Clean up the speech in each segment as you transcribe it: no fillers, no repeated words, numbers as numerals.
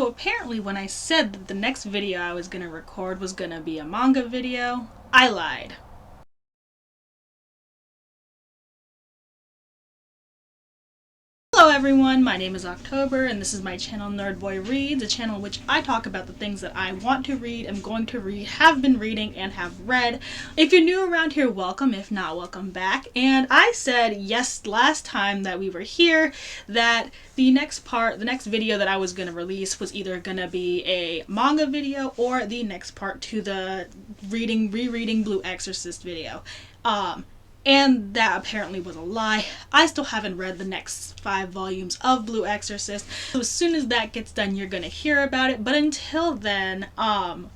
So apparently when I said that the next video I was gonna record was gonna be a manga video, I lied. Hello everyone, my name is October and this is my channel Nerdboy Reads, a channel in which I talk about the things that I want to read, am going to read, have been reading, and have read. If you're new around here, welcome. If not, welcome back. And I said yes last time that we were here that the next video that I was going to release was either going to be a manga video or the next part to the rereading Blue Exorcist video. And that apparently was a lie. I still haven't read the next 5 volumes of Blue Exorcist. So as soon as that gets done, you're gonna hear about it. But until then, I'm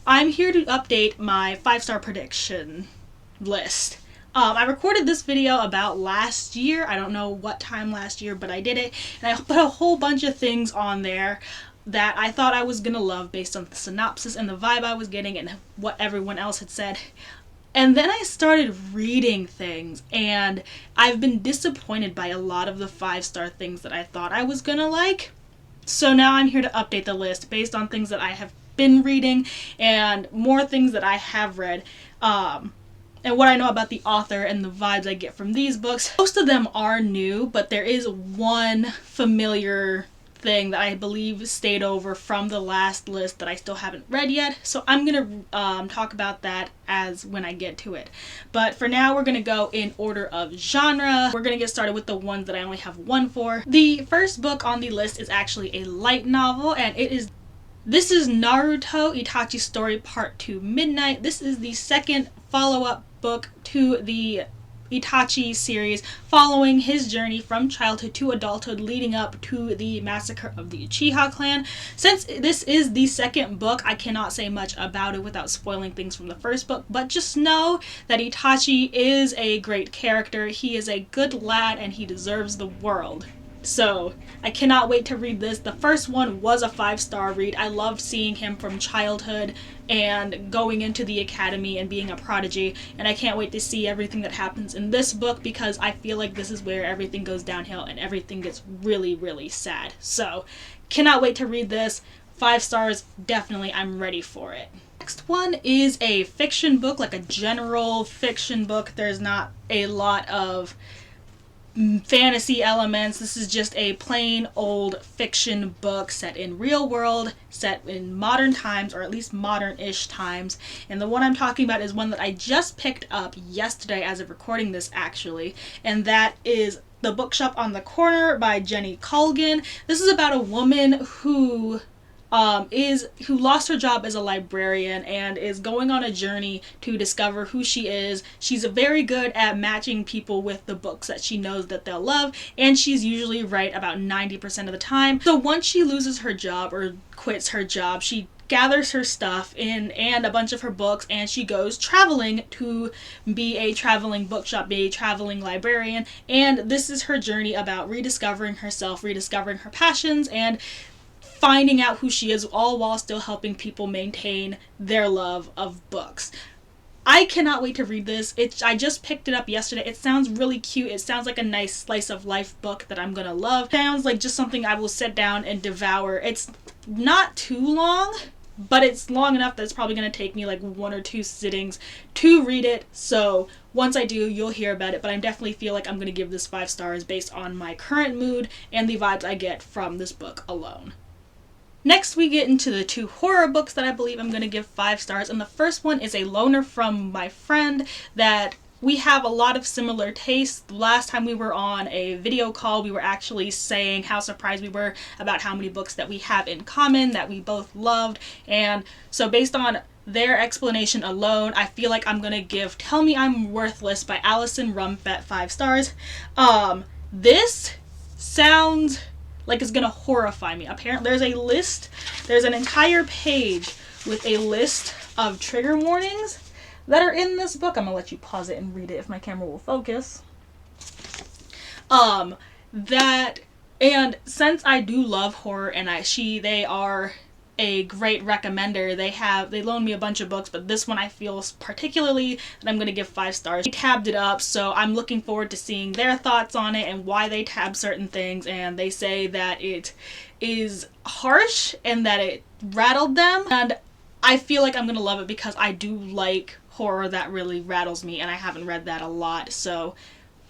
here to update my 5-star prediction list. I recorded this video about last year. I don't know what time last year, but I did it. And I put a whole bunch of things on there that I thought I was gonna love based on the synopsis and the vibe I was getting and what everyone else had said. And then I started reading things, and I've been disappointed by a lot of the 5-star things that I thought I was gonna like. So now I'm here to update the list based on things that I have been reading and more things that I have read, and what I know about the author and the vibes I get from these books. Most of them are new, but there is one familiar thing that I believe stayed over from the last list that I still haven't read yet, so I'm gonna talk about that as when I get to it. But for now, we're gonna go in order of genre. We're gonna get started with the ones that I only have one for. The first book on the list is actually a light novel, and this is Naruto Itachi Story Part 2 Midnight. This is the second follow-up book to the Itachi series, following his journey from childhood to adulthood leading up to the massacre of the Uchiha clan. Since this is the second book, I cannot say much about it without spoiling things from the first book, but just know that Itachi is a great character. He is a good lad and he deserves the world. So I cannot wait to read this. The first one was a 5-star read. I loved seeing him from childhood and going into the academy and being a prodigy, and I can't wait to see everything that happens in this book because I feel like this is where everything goes downhill and everything gets really, really sad. So cannot wait to read this. 5 stars, definitely. I'm ready for it. Next one is a fiction book, like a general fiction book. There's not a lot of fantasy elements. This is just a plain old fiction book set in real world, set in modern times, or at least modern-ish times. And the one I'm talking about is one that I just picked up yesterday as of recording this, actually, and that is The Bookshop on the Corner by Jenny Colgan. This is about a woman who lost her job as a librarian and is going on a journey to discover who she is. She's very good at matching people with the books that she knows that they'll love, and she's usually right about 90% of the time. So once she loses her job or quits her job, she gathers her stuff and a bunch of her books, and she goes traveling to be a traveling bookshop, be a traveling librarian. And this is her journey about rediscovering herself, rediscovering her passions, and finding out who she is, all while still helping people maintain their love of books. I cannot wait to read this. I just picked it up yesterday. It sounds really cute. It sounds like a nice slice of life book that I'm gonna love. It sounds like just something I will sit down and devour. It's not too long, but it's long enough that it's probably gonna take me like 1 or 2 sittings to read it. So once I do, you'll hear about it, but I definitely feel like I'm gonna give this 5 stars based on my current mood and the vibes I get from this book alone. Next, we get into the 2 horror books that I believe I'm going to give 5 stars, and the first one is a loaner from my friend that we have a lot of similar tastes. The last time we were on a video call, we were actually saying how surprised we were about how many books that we have in common that we both loved, and so based on their explanation alone, I feel like I'm going to give Tell Me I'm Worthless by Alison Rumfett 5 stars. This sounds like it's gonna horrify me. Apparently there's an entire page with a list of trigger warnings that are in this book. I'm gonna let you pause it and read it if my camera will focus. And since I do love horror and they are a great recommender. They loaned me a bunch of books, but this one I feel particularly that I'm going to give 5 stars. They tabbed it up, so I'm looking forward to seeing their thoughts on it and why they tab certain things, and they say that it is harsh and that it rattled them. And I feel like I'm gonna love it because I do like horror that really rattles me, and I haven't read that a lot. So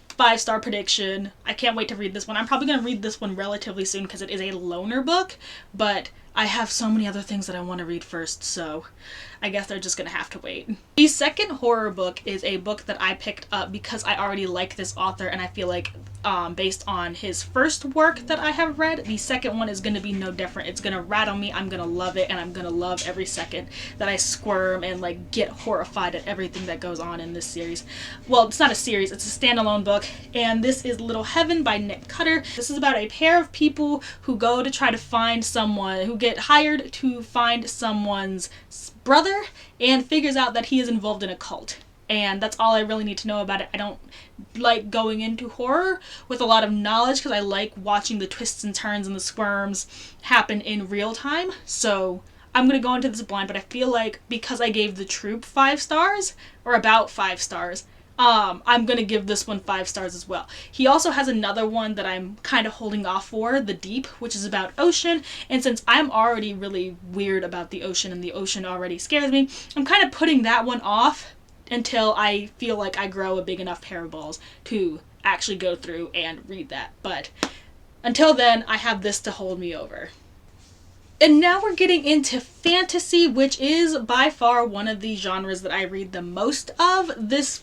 5-star prediction. I can't wait to read this one. I'm probably going to read this one relatively soon because it is a loner book, but I have so many other things that I want to read first, so I guess they're just going to have to wait. The second horror book is a book that I picked up because I already like this author, and I feel like based on his first work that I have read, the second one is going to be no different. It's going to rattle me, I'm going to love it, and I'm going to love every second that I squirm and like get horrified at everything that goes on in this series. Well, it's not a series, it's a standalone book, and this is Little Heaven by Nick Cutter. This is about a pair of people who go to try to find someone, who get hired to find someone's brother, and figures out that he is involved in a cult. And that's all I really need to know about it. I don't like going into horror with a lot of knowledge because I like watching the twists and turns and the squirms happen in real time. So I'm going to go into this blind, but I feel like because I gave The Troop 5 stars, or about 5 stars, I'm going to give this one 5 stars as well. He also has another one that I'm kind of holding off for, The Deep, which is about ocean. And since I'm already really weird about the ocean and the ocean already scares me, I'm kind of putting that one off until I feel like I grow a big enough pair of balls to actually go through and read that. But until then, I have this to hold me over. And now we're getting into fantasy, which is by far one of the genres that I read the most of. This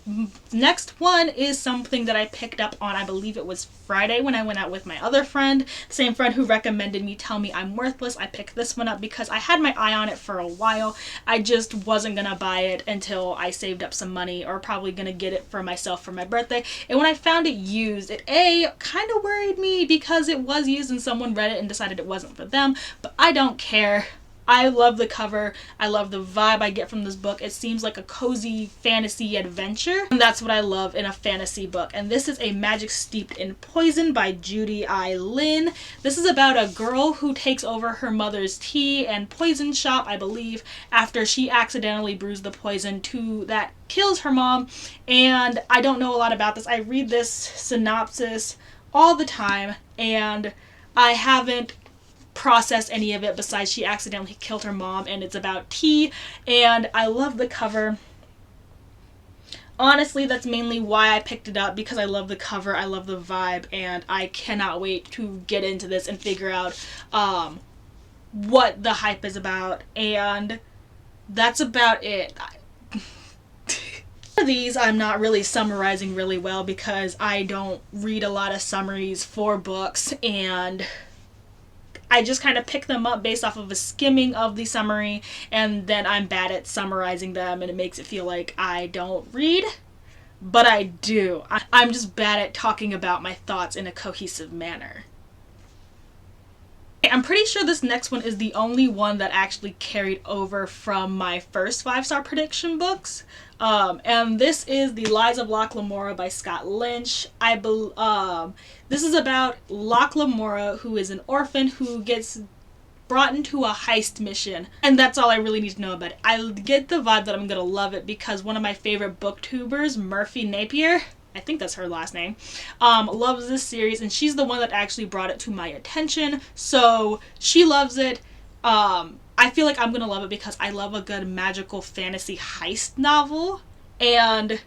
next one is something that I picked up on, I believe it was Friday when I went out with my other friend, same friend who recommended me Tell Me I'm Worthless. I picked this one up because I had my eye on it for a while. I just wasn't gonna buy it until I saved up some money, or probably gonna get it for myself for my birthday. And when I found it used, it kind of worried me because it was used and someone read it and decided it wasn't for them, but I don't care. I love the cover. I love the vibe I get from this book. It seems like a cozy fantasy adventure, and that's what I love in a fantasy book. And this is A Magic Steeped in Poison by Judy I. Lin. This is about a girl who takes over her mother's tea and poison shop, I believe, after she accidentally brews the poison that kills her mom. And I don't know a lot about this. I read this synopsis all the time, and I haven't process any of it besides she accidentally killed her mom, and it's about tea, and I love the cover. Honestly, that's mainly why I picked it up, because I love the cover, I love the vibe, and I cannot wait to get into this and figure out what the hype is about, and that's about it. For these, I'm not really summarizing really well because I don't read a lot of summaries for books, and I just kind of pick them up based off of a skimming of the summary, and then I'm bad at summarizing them, and it makes it feel like I don't read, but I do. I'm just bad at talking about my thoughts in a cohesive manner. I'm pretty sure this next one is the only one that actually carried over from my first 5-star prediction books. And this is The Lies of Locke Lamora by Scott Lynch. This is about Locke Lamora, who is an orphan who gets brought into a heist mission. And that's all I really need to know about it. I get the vibe that I'm gonna love it because one of my favorite booktubers, Murphy Napier, I think that's her last name, loves this series, and she's the one that actually brought it to my attention, so she loves it. I feel like I'm gonna love it because I love a good magical fantasy heist novel, and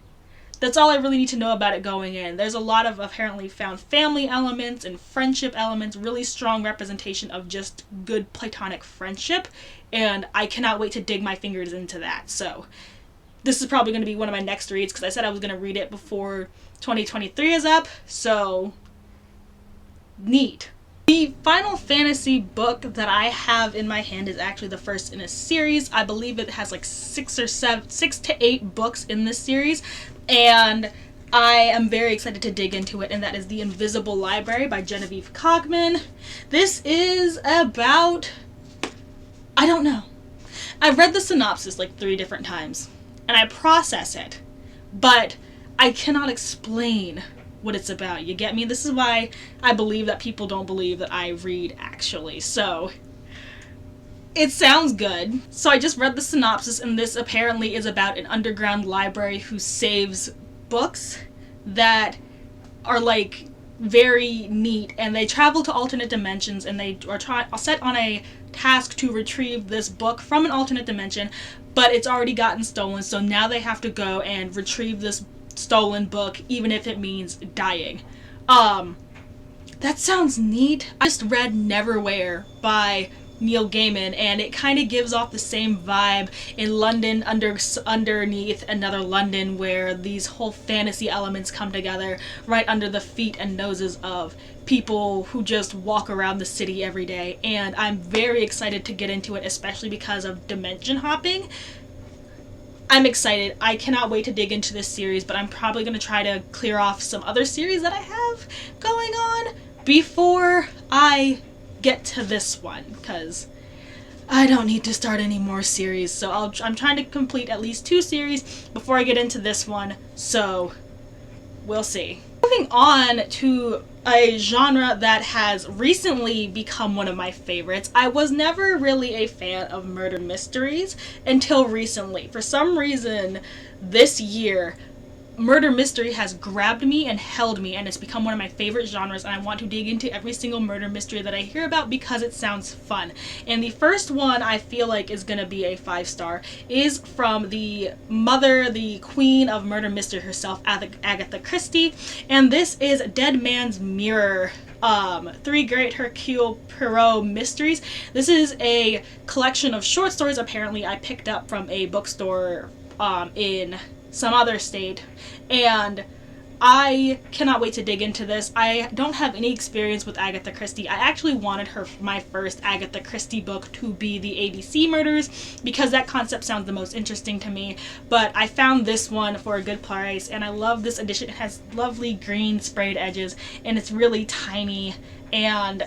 that's all I really need to know about it going in. There's a lot of apparently found family elements and friendship elements, really strong representation of just good platonic friendship, and I cannot wait to dig my fingers into that. So this is probably going to be one of my next reads because I said I was going to read it before 2023 is up, so neat. The final fantasy book that I have in my hand is actually the first in a series. I believe it has like 6 to 8 books in this series, and I am very excited to dig into it, and that is The Invisible Library by Genevieve Cogman. This is about, I don't know. I've read the synopsis like 3 different times, and I process it, but I cannot explain what it's about. You get me? This is why I believe that people don't believe that I read, actually. So it sounds good. So I just read the synopsis, and this apparently is about an underground library who saves books that are like very neat, and they travel to alternate dimensions, and they are set on a task to retrieve this book from an alternate dimension, but it's already gotten stolen, so now they have to go and retrieve this stolen book, even if it means dying. That sounds neat. I just read Neverwhere by Neil Gaiman, and it kind of gives off the same vibe in London underneath another London, where these whole fantasy elements come together right under the feet and noses of people who just walk around the city every day. And I'm very excited to get into it, especially because of dimension hopping. I'm excited. I cannot wait to dig into this series, but I'm probably going to try to clear off some other series that I have going on before I get to this one, because I don't need to start any more series. So I'm trying to complete at least 2 series before I get into this one, so we'll see. Moving on to a genre that has recently become one of my favorites. I was never really a fan of murder mysteries until recently. For some reason, this year, murder mystery has grabbed me and held me, and it's become one of my favorite genres, and I want to dig into every single murder mystery that I hear about because it sounds fun. And the first one I feel like is going to be a 5-star is from the mother, the queen of murder mystery herself, Agatha Christie, and this is Dead Man's Mirror. 3 Great Hercule Poirot Mysteries. This is a collection of short stories apparently I picked up from a bookstore in some other state, and I cannot wait to dig into this. I don't have any experience with Agatha Christie. I actually wanted my first Agatha Christie book to be the ABC Murders because that concept sounds the most interesting to me, but I found this one for a good price, and I love this edition. It has lovely green sprayed edges, and it's really tiny, and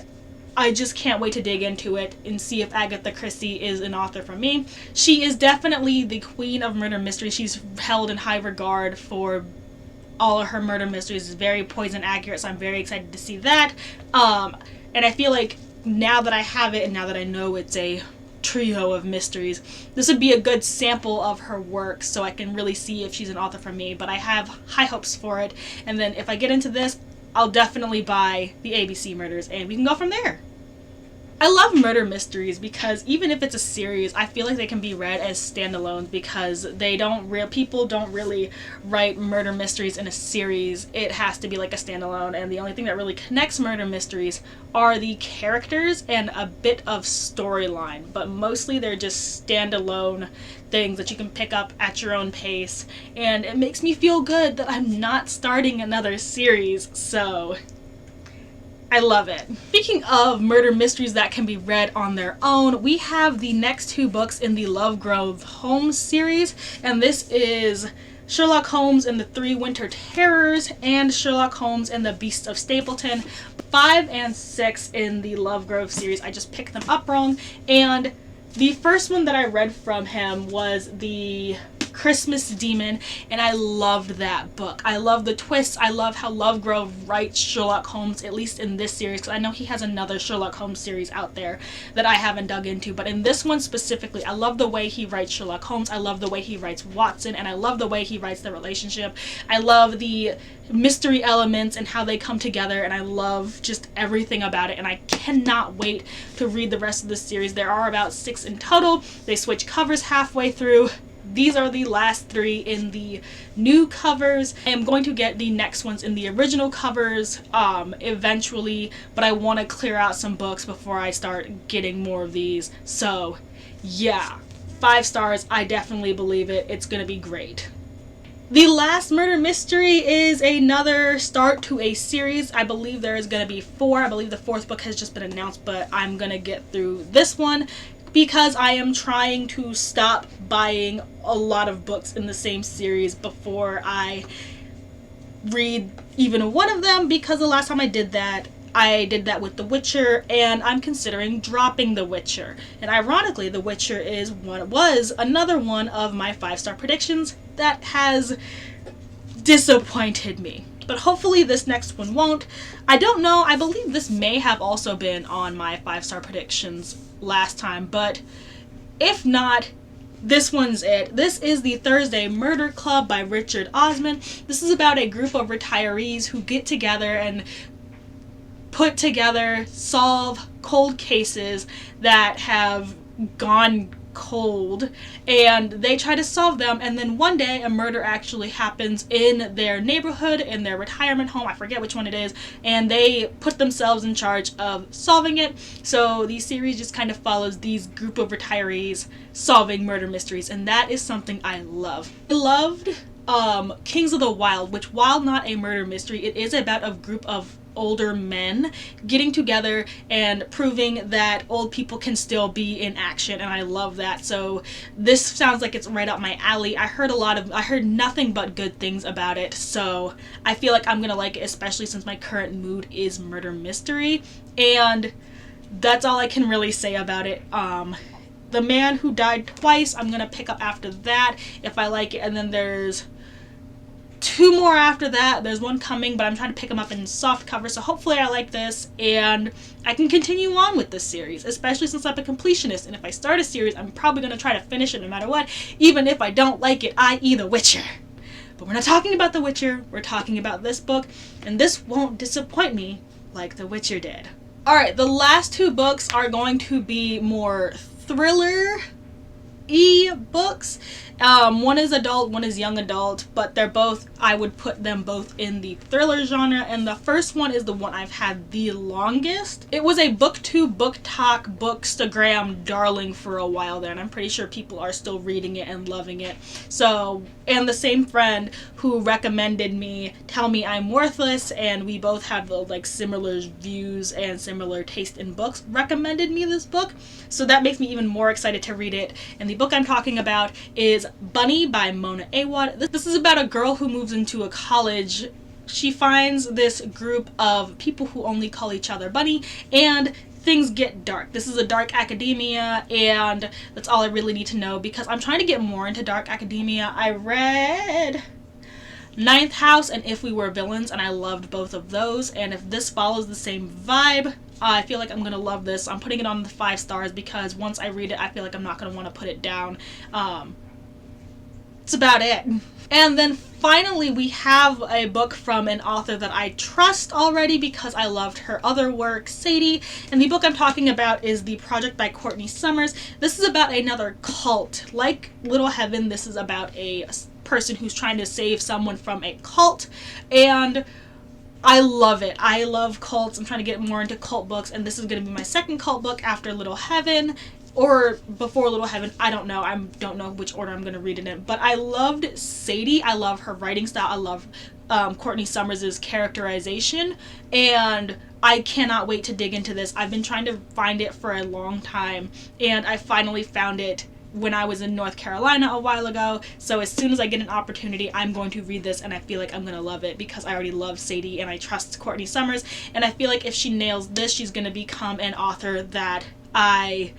I just can't wait to dig into it and see if Agatha Christie is an author for me. She is definitely the queen of murder mysteries. She's held in high regard for all of her murder mysteries. It's very poison accurate, so I'm very excited to see that. And I feel like now that I have it and now that I know it's a trio of mysteries, this would be a good sample of her work so I can really see if she's an author for me. But I have high hopes for it, and then if I get into this, I'll definitely buy the ABC Murders, and we can go from there. I love murder mysteries because even if it's a series, I feel like they can be read as standalones because people don't really write murder mysteries in a series. It has to be like a standalone, and the only thing that really connects murder mysteries are the characters and a bit of storyline, but mostly they're just standalone things that you can pick up at your own pace, and it makes me feel good that I'm not starting another series, so I love it. Speaking of murder mysteries that can be read on their own, we have the next 2 books in the Lovegrove Holmes series, and this is Sherlock Holmes and the 3 Winter Terrors and Sherlock Holmes and the Beasts of Stapleton. 5 and 6 in the Lovegrove series. I just picked them up wrong, and the first one that I read from him was the Christmas Demon, and I loved that book. I love the twists. I love how Lovegrove writes Sherlock Holmes, at least in this series, because I know he has another Sherlock Holmes series out there that I haven't dug into, but in this one specifically, I love the way he writes Sherlock Holmes. I love the way he writes Watson, and I love the way he writes the relationship. I love the mystery elements and how they come together, and I love just everything about it, and I cannot wait to read the rest of this series. There are about 6 in total. They switch covers halfway through. These are the last 3 in the new covers. I am going to get the next ones in the original covers eventually, but I want to clear out some books before I start getting more of these. So yeah, 5 stars. I definitely believe it. It's going to be great. The last murder mystery is another start to a series. I believe there is going to be 4. I believe the 4th book has just been announced, but I'm going to get through this one because I am trying to stop buying a lot of books in the same series before I read even one of them, because the last time I did that with The Witcher, and I'm considering dropping The Witcher. And ironically, The Witcher was another one of my 5-star predictions that has disappointed me. But hopefully this next one won't. I don't know. I believe this may have also been on my 5-star predictions last time, but if not, this one's it. This is the Thursday Murder Club by Richard Osman. This is about a group of retirees who get together and put together, solve cold cases that have gone cold, and they try to solve them, and then one day a murder actually happens in their neighborhood, in their retirement home, I forget which one it is, and they put themselves in charge of solving it. So the series just kind of follows these group of retirees solving murder mysteries, and that is something I love. I loved Kings of the Wild, which, while not a murder mystery, it is about a group of older men getting together and proving that old people can still be in action, and I love that. So this sounds like it's right up my alley. I heard nothing but good things about it, so I feel like I'm gonna like it, especially since my current mood is murder mystery, and that's all I can really say about it. The Man Who Died Twice, I'm gonna pick up after that if I like it, and then there's 2 more after that. There's one coming, but I'm trying to pick them up in soft cover, so hopefully I like this and I can continue on with this series, especially since I'm a completionist, and if I start a series, I'm probably going to try to finish it no matter what, even if I don't like it, i.e. The Witcher. But we're not talking about The Witcher, we're talking about this book, and this won't disappoint me like The Witcher did. Alright, the last 2 books are going to be more thriller books. One is adult, one is young adult, but they're both, I would put them both in the thriller genre, and the first one is the one I've had the longest. It was a BookTube, BookTok, Bookstagram darling for a while there, and I'm pretty sure people are still reading it and loving it. So, and the same friend who recommended me Tell Me I'm Worthless, and we both have like similar views and similar taste in books, recommended me this book, so that makes me even more excited to read it. And the book I'm talking about is Bunny by Mona Awad. This is about a girl who moves into a college. She finds this group of people who only call each other Bunny, and things get dark. This is a dark academia, and that's all I really need to know because I'm trying to get more into dark academia. I read Ninth House and If We Were Villains, and I loved both of those, and if this follows the same vibe, I feel like I'm going to love this. I'm putting it on the 5 stars because once I read it, I feel like I'm not going to want to put it down. That's about it. And then finally we have a book from an author that I trust already because I loved her other work, Sadie, and the book I'm talking about is The Project by Courtney Summers. This is about another cult. Like Little Heaven, this is about a person who's trying to save someone from a cult, and I love it. I love cults. I'm trying to get more into cult books, and this is going to be my second cult book after Little Heaven, or before Little Heaven. I don't know. I don't know which order I'm going to read it in. But I loved Sadie. I love her writing style. I love Courtney Summers' characterization, and I cannot wait to dig into this. I've been trying to find it for a long time, and I finally found it when I was in North Carolina a while ago, so as soon as I get an opportunity, I'm going to read this, and I feel like I'm going to love it because I already love Sadie and I trust Courtney Summers, and I feel like if she nails this, she's going to become an author that I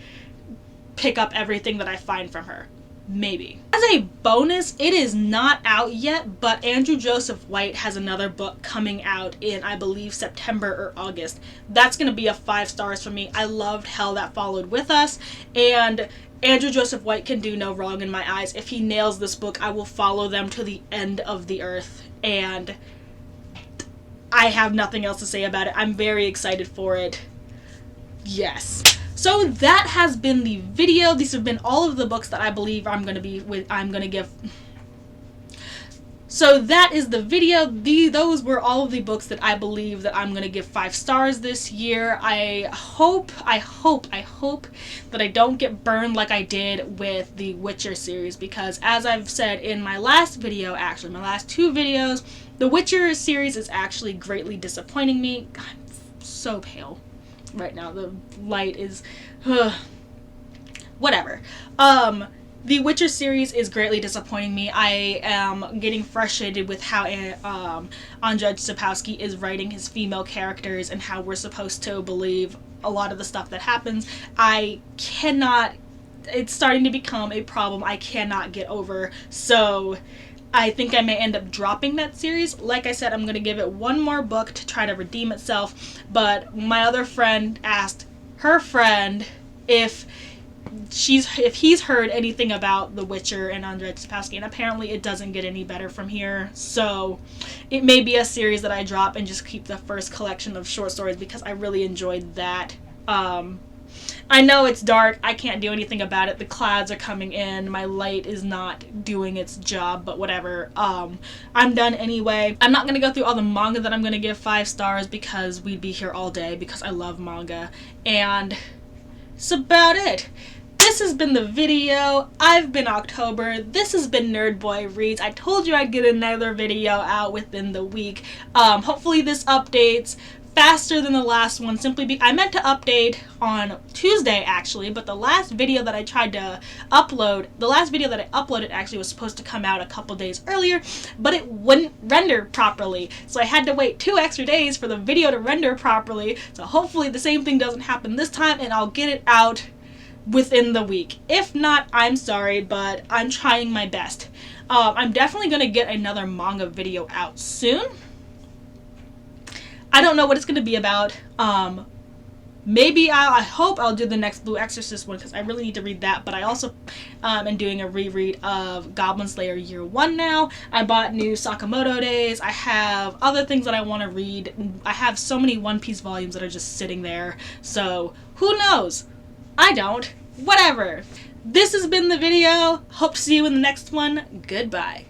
pick up everything that I find from her. Maybe. As a bonus, it is not out yet, but Andrew Joseph White has another book coming out in, I believe, September or August. That's going to be a 5 stars for me. I loved Hell That Followed With Us, and Andrew Joseph White can do no wrong in my eyes. If he nails this book, I will follow them to the end of the earth, and I have nothing else to say about it. I'm very excited for it. Yes. So that has been the video. These have been all of the books that I believe I'm going to give. So that is the video. Those were all of the books that I believe that I'm going to give 5 stars this year. I hope that I don't get burned like I did with the Witcher series, because as I've said in my last video, actually my last 2 videos, the Witcher series is actually greatly disappointing me. God, I'm so pale right now. The light is whatever. The Witcher series is greatly disappointing me. I am getting frustrated with how Andrzej Sapkowski is writing his female characters and how we're supposed to believe a lot of the stuff that happens. I cannot, it's starting to become a problem I cannot get over, so I think I may end up dropping that series. Like I said, I'm going to give it 1 more book to try to redeem itself, but my other friend asked her friend if if he's heard anything about The Witcher and Andrzej Sapkowski, and apparently it doesn't get any better from here. So it may be a series that I drop and just keep the first collection of short stories because I really enjoyed that. I know it's dark. I can't do anything about it. The clouds are coming in. My light is not doing its job, but whatever. I'm done anyway. I'm not going to go through all the manga that I'm going to give 5 stars because we'd be here all day because I love manga. And that's about it. This has been the video. I've been October. This has been Nerd Boy Reads. I told you I'd get another video out within the week. Hopefully this updates faster than the last one, I meant to update on Tuesday actually, but the last video that I uploaded actually was supposed to come out a couple days earlier, but it wouldn't render properly, so I had to wait 2 extra days for the video to render properly. So hopefully the same thing doesn't happen this time and I'll get it out within the week. If not, I'm sorry, but I'm trying my best. I'm definitely gonna get another manga video out soon. I don't know what it's going to be about. Maybe I hope I'll do the next Blue Exorcist one because I really need to read that. But I also am doing a reread of Goblin Slayer Year 1 now. I bought new Sakamoto Days. I have other things that I want to read. I have so many One Piece volumes that are just sitting there. So who knows? I don't. Whatever. This has been the video. Hope to see you in the next one. Goodbye.